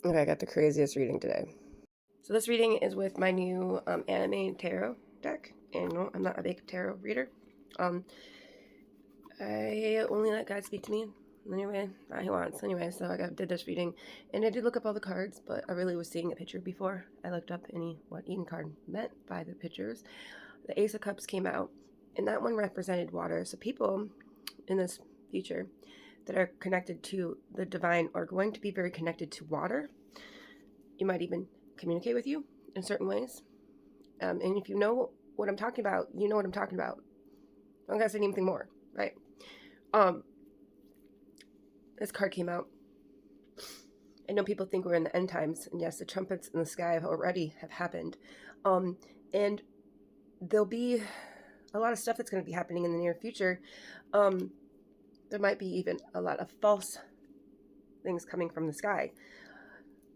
Okay, I got the craziest reading today. So this reading is with my new anime tarot deck, and no, I'm not a big tarot reader. Um, I only let God speak to me anyway that he wants. Anyway, so did this reading, and I did look up all the cards, but I really was seeing a picture before I looked up what each card meant by the pictures. The Ace of Cups came out, and that one represented water. So people in this future that are connected to the divine are going to be very connected to water. You might even communicate with you in certain ways. And if you know what I'm talking about, you know what I'm talking about. I don't gotta say anything more, right? Um, this card came out. I know people think we're in the end times, and yes, the trumpets in the sky have happened. And there'll be a lot of stuff that's going to be happening in the near future. There might be even a lot of false things coming from the sky.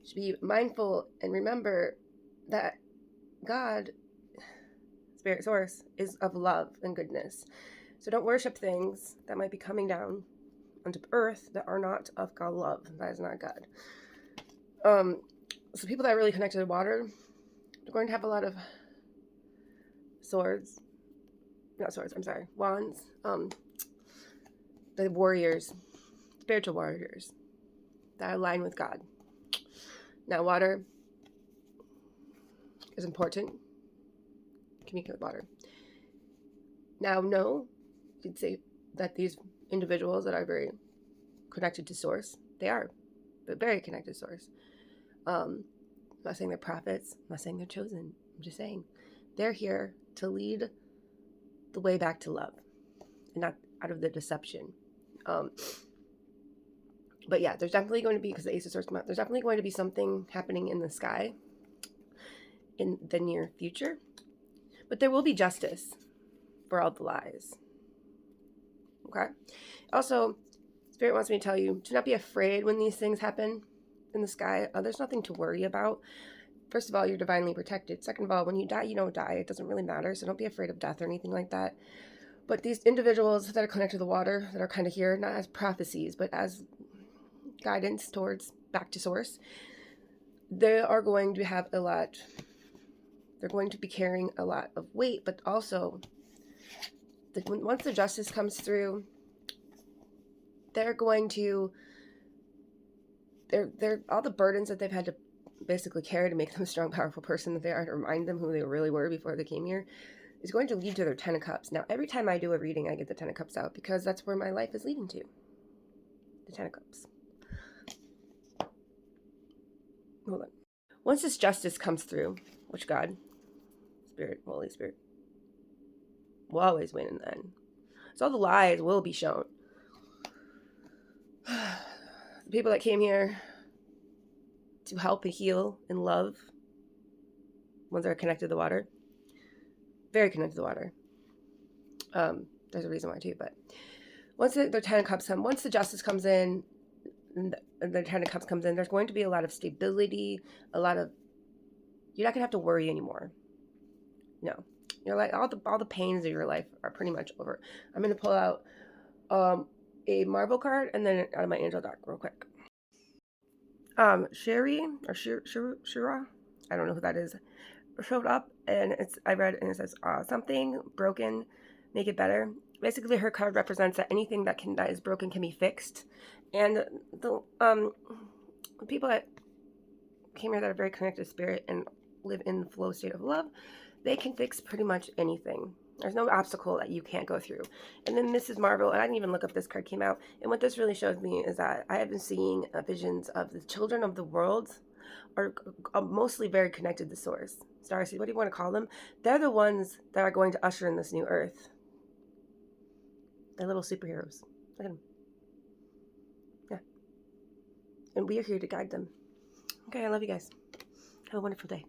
Should be mindful and remember that God, Spirit Source, is of love and goodness. So don't worship things that might be coming down onto earth that are not of God love. That is not God. So people that are really connected to water, they're going to have a lot of wands. The warriors, spiritual warriors that align with God. Now, water is important. Communicate with water. Now, no, you could say that these individuals that are very connected to Source, they are, but very connected to Source. I'm not saying they're prophets. I'm not saying they're chosen. I'm just saying they're here to lead the way back to love and not out of the deception. But yeah, there's definitely going to be, because the Ace of Swords come out, there's definitely going to be something happening in the sky in the near future. But there will be justice for all the lies. Okay? Also, Spirit wants me to tell you to not be afraid when these things happen in the sky. There's nothing to worry about. First of all, you're divinely protected. Second of all, when you die, you don't die. It doesn't really matter, so don't be afraid of death or anything like that. But these individuals that are connected to the water, that are kind of here, not as prophecies, but as guidance towards back to Source, they are going to have they're going to be carrying a lot of weight, but also, once the justice comes through, they're going to, they're all the burdens that they've had to basically carry to make them a strong, powerful person that they are, to remind them who they really were before they came here, is going to lead to their Ten of Cups. Now, every time I do a reading, I get the Ten of Cups out because that's where my life is leading to. The Ten of Cups. Hold on. Once this justice comes through, which God, Spirit, Holy Spirit, will always win in the end. So all the lies will be shown. The people that came here to help and heal and love, ones that are connected to the water, very connected to the water. There's a reason why too, but once the Ten of Cups come, once the justice comes in, and the Ten of Cups comes in, there's going to be a lot of stability, you're not gonna have to worry anymore. No, you're like all the pains of your life are pretty much over. I'm gonna pull out a marble card and then out of my angel deck real quick. Sherry or Shira, I don't know who that is, showed up, and I read and it says something broken, make it better. Basically, her card represents that anything that is broken can be fixed, and the people that came here that are very connected to Spirit and live in the flow state of love, they can fix pretty much anything. There's no obstacle that you can't go through. And then Mrs. Marvel, and I didn't even look up, this card came out, and what this really shows me is that I have been seeing visions of the children of the world are mostly very connected to Source. Starseed, what do you want to call them? They're the ones that are going to usher in this new earth. They're little superheroes. Look at them. Yeah. And we are here to guide them. Okay, I love you guys. Have a wonderful day.